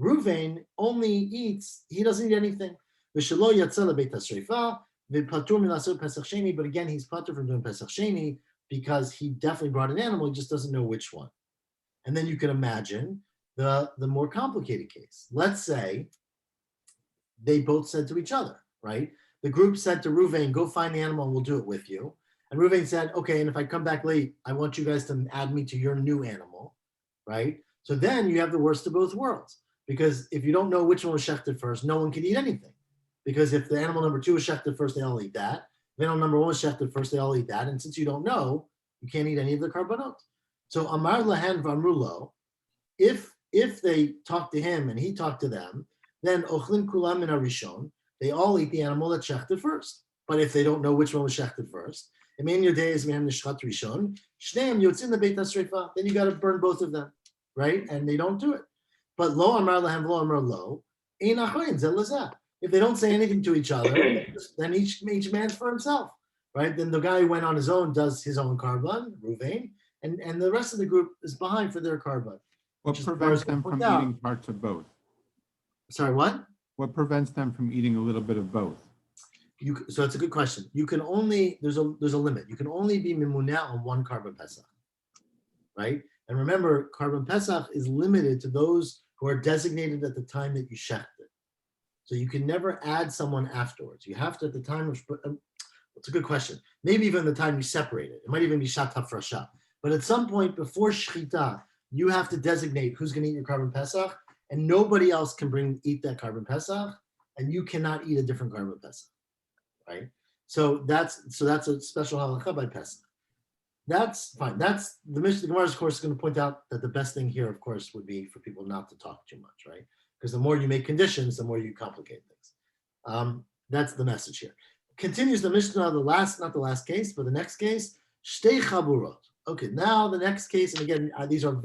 Reuven, only eats. He doesn't eat anything. V'shelo yatzeh lebeit hasreifa v'patur milasot pesach sheni. But again, he's patur from doing pesach sheni because he definitely brought an animal. He just doesn't know which one. And then you can imagine the more complicated case. Let's say they both said to each other, right? The group said to Reuven, go find the animal and we'll do it with you. And Reuven said, okay, and if I come back late, I want you guys to add me to your new animal, right? So then you have the worst of both worlds. Because if you don't know which one was shechted first, no one can eat anything. Because if the animal number 2 was shechted first, they all eat that. If animal number 1 was shechted first, they all eat that. And since you don't know, you can't eat any of the karbanot. So Amar Lahan Vamrulo, if they talk to him and he talked to them, then Ochlin Kulam min Arishon, they all eat the animal that shechted first. But if they don't know which one was shechted first, then you got to burn both of them, right? And they don't do it. But lo amar lahem lo amar lo, ein achayin zelazah. If they don't say anything to each other, then each man's for himself, right? Then the guy who went on his own does his own karban, Ruvain, and the rest of the group is behind for their karban. What prevents them from eating parts of both? Sorry, what? What prevents them from eating a little bit of both? So it's a good question. You can only, there's a limit. You can only be mimunah on one karban pesach, right? And remember, karban pesach is limited to those who are designated at the time that you shecht it. So you can never add someone afterwards. You have to, at the time of, it's a good question. Maybe even the time you separate it. It might even be shat hafrasha. But at some point before shechita, you have to designate who's going to eat your karban pesach, and nobody else can eat that karban pesach, and you cannot eat a different karban pesach, right? So that's a special halacha by pesach. That's fine. That's the Mishnah. The Gemara, of course, is going to point out that the best thing here, of course, would be for people not to talk too much, right? Because the more you make conditions, the more you complicate things. That's the message here. Continues the Mishnah, not the last case, but the next case, shtei chaburot. Okay, now the next case, and again, these are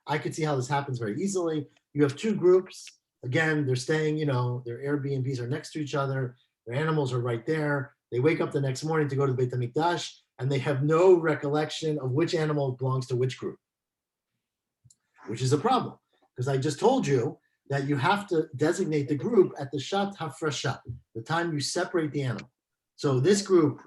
I could see how this happens very easily. You have two groups. Again, they're staying, their Airbnbs are next to each other. Their animals are right there. They wake up the next morning to go to the Beit HaMikdash, and they have no recollection of which animal belongs to which group, which is a problem. Because I just told you that you have to designate the group at the Shat Hafrasha, the time you separate the animal. So this group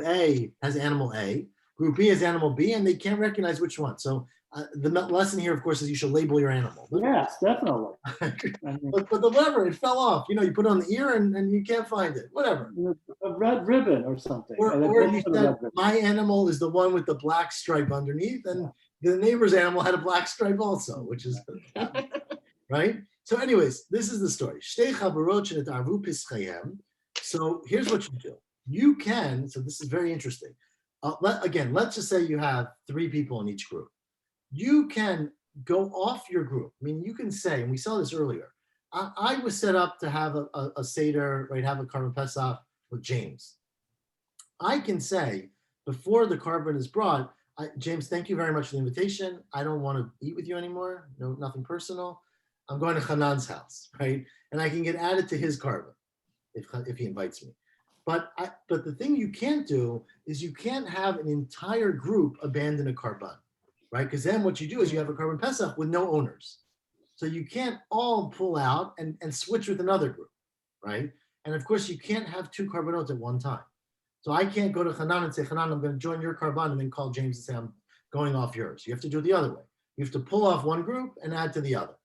A has animal A, group B has animal B, and they can't recognize which one. So the lesson here, of course, is you should label your animal. Yes, definitely. but the lever, it fell off. You put it on the ear and you can't find it. Whatever. A red ribbon or something. Or you said, my animal is the one with the black stripe underneath, and the neighbor's animal had a black stripe also, which is right. So, anyways, this is the story. So here's what you do. You can. So this is very interesting. Let's just say you have 3 people in each group. You can go off your group. I mean, you can say, and we saw this earlier, I was set up to have a Seder, right, have a Karban Pesach with James. I can say, before the Karban is brought, James, thank you very much for the invitation. I don't want to eat with you anymore. No, nothing personal. I'm going to Hanan's house, right? And I can get added to his Karban if he invites me. But the thing you can't do is you can't have an entire group abandon a Karban. Right? Because then what you do is you have a Karban Pesach with no owners. So you can't all pull out and switch with another group, right? And of course, you can't have 2 Karbanot at one time. So I can't go to Hanan and say, Hanan, I'm going to join your Karban, and then call James and say, I'm going off yours. You have to do it the other way. You have to pull off one group and add to the other.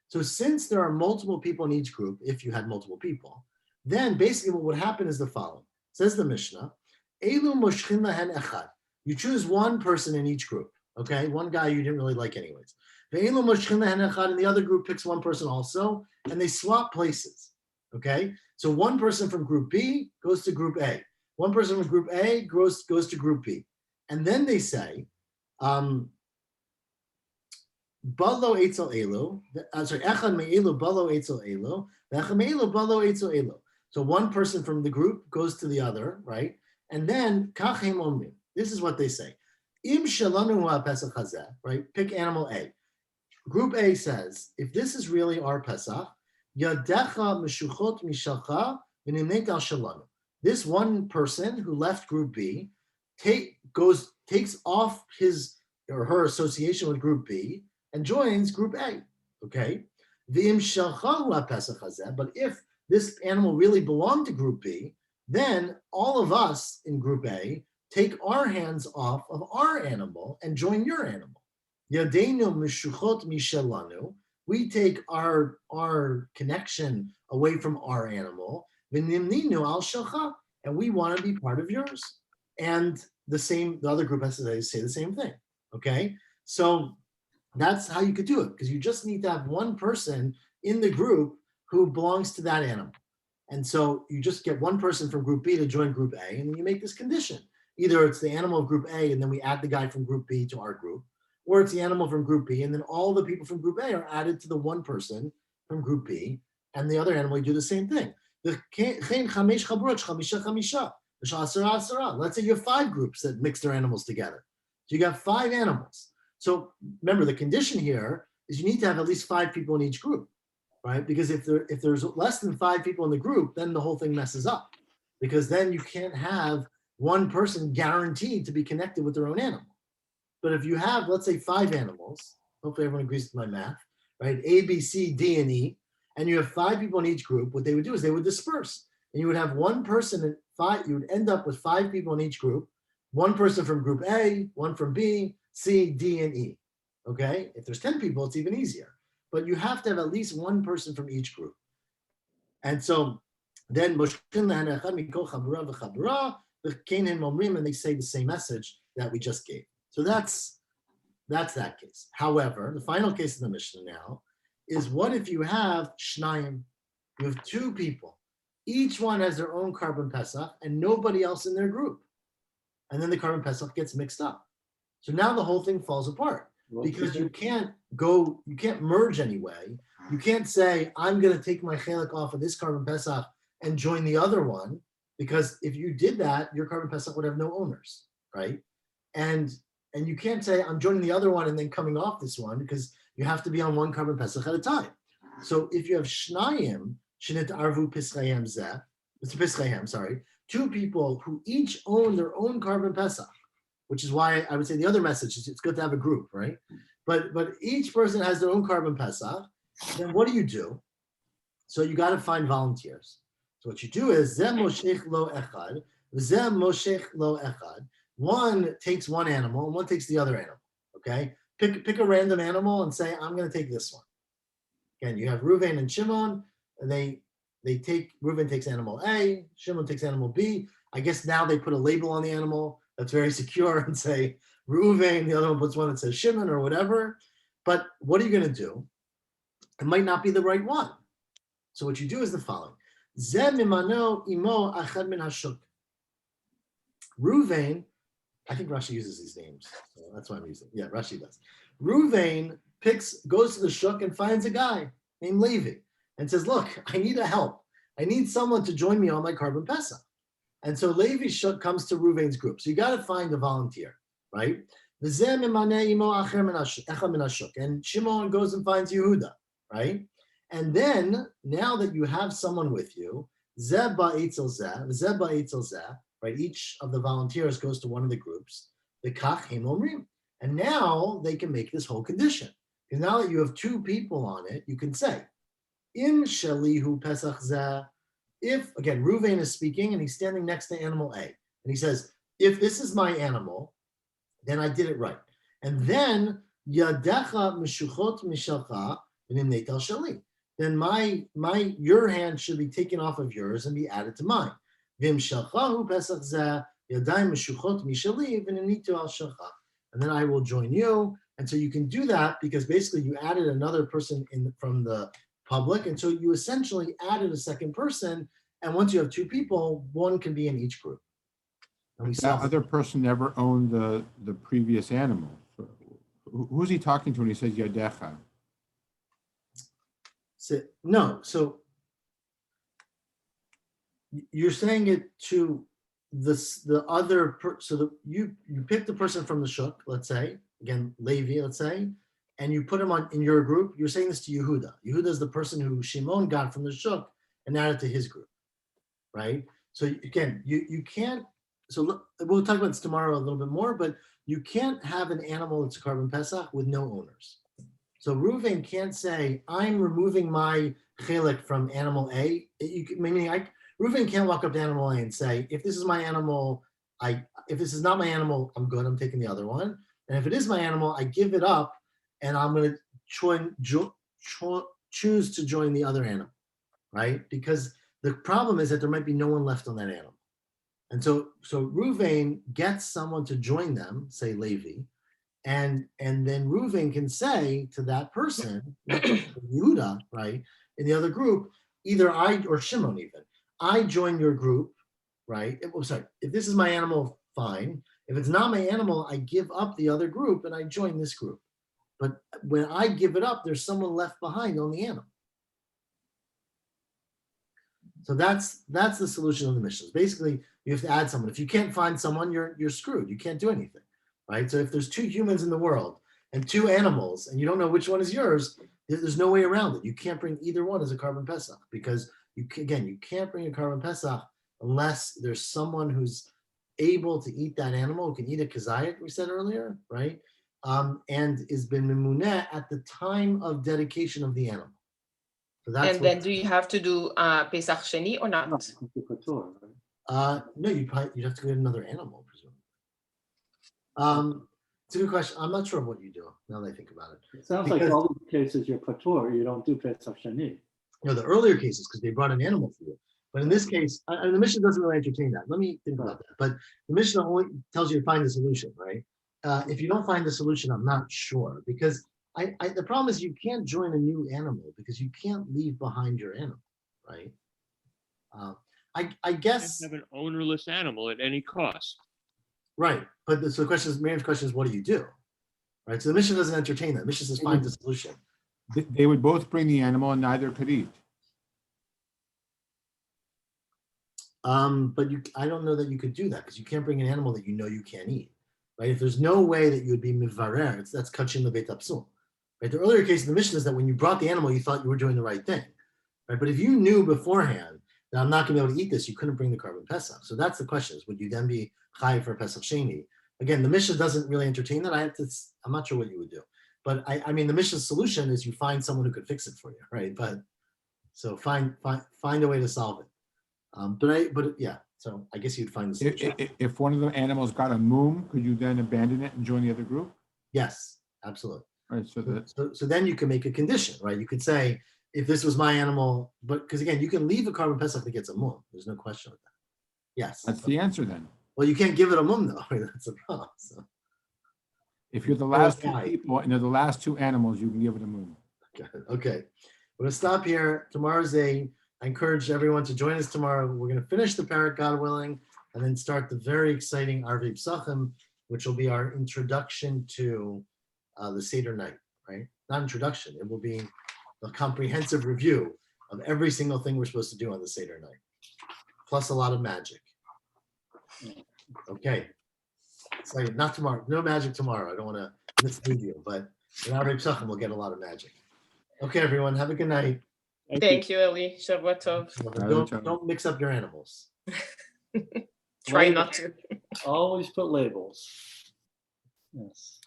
So since there are multiple people in each group, if you had multiple people, then basically what would happen is the following. Says the Mishnah, Elu moshchin lahen echad. You choose one person in each group. Okay, one guy you didn't really like anyways. And the other group picks one person also, and they swap places. Okay, so one person from group B goes to group A. One person from group A goes to group B. And then they say, Balo Eitzel Elu, Echad Me'elu Balo Eitzel Elu, Echad Me'elu Balo Eitzel Elu. So one person from the group goes to the other, right? And then Kachem Omrim. This is what they say. Im shalanu ha-Pesach hazeh, right? Pick animal A. Group A says, if this is really our Pesach, yadecha meshuchot mishalcha v'nimneit al shalanu. This one person who left Group B takes off his or her association with Group B and joins Group A. Okay, v'im shalcha ha-Pesach hazeh. But if this animal really belonged to Group B, then all of us in Group A take our hands off of our animal and join your animal. Yadeinu mishuchot mishelanu. We take our connection away from our animal. V'nimninu al shalcha, and we want to be part of yours. And the other group has to say the same thing. Okay, so that's how you could do it, because you just need to have one person in the group who belongs to that animal. And so you just get one person from Group B to join Group A, and then you make this condition. Either it's the animal of Group A, and then we add the guy from Group B to our group, or it's the animal from Group B, and then all the people from Group A are added to the one person from Group B, and the other animal, you do the same thing. Let's say you have 5 groups that mix their animals together. So you got 5 animals. So remember, the condition here is you need to have at least 5 people in each group, right? Because if there's less than 5 people in the group, then the whole thing messes up, because then you can't have one person guaranteed to be connected with their own animal. But if you have, let's say, 5 animals, hopefully everyone agrees with my math, right? A, B, C, D, and E, and you have 5 people in each group, what they would do is they would disperse. And you would have one person in 5, you would end up with 5 people in each group, one person from Group A, one from B, C, D, and E. Okay? If there's 10 people, it's even easier. But you have to have at least one person from each group. And so then, and they say the same message that we just gave. So that's that case. However, the final case in the Mishnah now is, what if you have shnayim? You have 2 people. Each one has their own carbon pesach and nobody else in their group. And then the carbon pesach gets mixed up. So now the whole thing falls apart, because you can't merge anyway. You can't say, I'm going to take my chelik off of this carbon pesach and join the other one, because if you did that, your carbon pesach would have no owners, right? And you can't say, I'm joining the other one and then coming off this one, because you have to be on one carbon pesach at a time. So if you have shnayim, shenit arvu pischayim zeh, it's pischayim, sorry, 2 people who each own their own carbon pesach, which is why I would say the other message is it's good to have a group, right? But each person has their own carbon pesach. Then what do? So you got to find volunteers. So what you do is zeh moshech lo echad, zeh moshech lo echad. One takes one animal and one takes the other animal. Okay, pick a random animal and say, I'm going to take this one. Again, you have Reuven and Shimon, and they take, Reuven takes animal A, Shimon takes animal B. I guess now they put a label on the animal that's very secure and say Reuven, the other one puts one that says Shimon or whatever. But what are you going to do? It might not be the right one. So what you do is the following. Zeh mimano imo achad min hashuk. Reuven, I think Rashi uses these names, so that's why I'm using. Yeah, Rashi does. Reuven goes to the shuk and finds a guy named Levi and says, look, I need a help. I need someone to join me on my carbon pesach. And so Levi's shuk comes to Reuven's group. So you got to find a volunteer, right? And Shimon goes and finds Yehuda, right? And then, now that you have someone with you, right? Each of the volunteers goes to one of the groups, and now they can make this whole condition. Because now that you have 2 people on it, you can say, Im shalihu pesach zeh. If, again, Reuven is speaking and he's standing next to animal A, and he says, if this is my animal, then I did it right. And then, yadecha meshuchot mishalcha v'nimneit al shali. Then your hand should be taken off of yours and be added to mine. V'im shalchahu pesach zeh yadayim meshuchot mishali v'nimneitu al shalcha. And then I will join you. And so you can do that because basically you added another person from the public. And so you essentially added a second person. And once you have 2 people, one can be in each group. And that other person never owned the previous animal. So who's he talking to when he says yadecha? So you're saying it to you pick the person from the shuk, let's say, again, Levi, let's say, and you put him in your group. You're saying this to Yehuda. Yehuda is the person who Shimon got from the shuk and added to his group, right? So again, you can't, so look, we'll talk about this tomorrow a little bit more, but you can't have an animal that's a carbon Pesach with no owners. So Reuven can't say, I'm removing my chelik from animal A. Reuven can't walk up to animal A and say, if this is my animal, if this is not my animal, I'm good, I'm taking the other one. And if it is my animal, I give it up and I'm going to choose to join the other animal, right? Because the problem is that there might be no one left on that animal. And so Reuven gets someone to join them, say Levi, and then Reuven can say to that person, Yehuda, right, in the other group, either I or Shimon even, I join your group, right? If this is my animal, fine. If it's not my animal, I give up the other group and I join this group. But when I give it up, there's someone left behind on the animal. So that's the solution of the Mishnah. Basically, you have to add someone. If you can't find someone, you're screwed. You can't do anything, right? So if there's 2 humans in the world and 2 animals, and you don't know which one is yours, there's no way around it. You can't bring either one as a carbon Pesach because you can't bring a carbon Pesach unless there's someone who's able to eat that animal, who can eat a kazayit, we said earlier, right? And has been mimuneh at the time of dedication of the animal. So that's and then do you have to do Pesach Sheni or not? No, it's the Patur, right? No, you'd have to get another animal, presumably. It's a good question. I'm not sure what you do now that I think about it. It sounds like all the cases you're Patur, you don't do Pesach Sheni. No, the earlier cases, because they brought an animal for you. But in this case, the Mishnah doesn't really entertain that. Let me think about that. But the Mishnah only tells you to find the solution, right? If you don't find the solution, I'm not sure. Because the problem is you can't join a new animal because you can't leave behind your animal, right? I guess... You have an ownerless animal at any cost. Right. But so the question is, Miriam's question is, what do you do? Right? So the Mishnah doesn't entertain that. The Mishnah says find the solution. They would both bring the animal and neither could eat. But I don't know that you could do that because you can't bring an animal that you know you can't eat, right? If there's no way that you would be mivarer, that's kachin lebeit apsum, right? The earlier case in the Mishnah is that when you brought the animal, you thought you were doing the right thing, right? But if you knew beforehand that I'm not going to be able to eat this, you couldn't bring the carbon Pesach. So that's the question: is would you then be chayiv for Pesach Sheni? Again, the Mishnah doesn't really entertain that. I'm not sure what you would do, but I mean, the Mishnah's solution is you find someone who could fix it for you, right? But so find a way to solve it. But yeah, so I guess you'd find the solution. If one of the animals got a mum, could you then abandon it and join the other group? Yes, absolutely. Right. So then you can make a condition, right? You could say, if this was my animal, but because again, you can leave a carbon Pesach that gets a mum. There's no question with that. Yes. That's the answer then. Well, you can't give it a mum though. That's the problem. So. If you're the last 2 people and they're the last 2 animals, you can give it a mum. Okay. We're gonna stop here. Tomorrow's I encourage everyone to join us tomorrow. We're going to finish the parak, God willing, and then start the very exciting Arvei Pesachim, which will be our introduction to the Seder night, right? Not introduction. It will be a comprehensive review of every single thing we're supposed to do on the Seder night, plus a lot of magic. Okay. It's like, not tomorrow. No magic tomorrow. I don't want to mislead you, but in Arvei Pesachim, we'll get a lot of magic. Okay, everyone. Have a good night. Thank you, Eli. Shabbat tov. Don't mix up your animals. Try not to. Always put labels. Yes.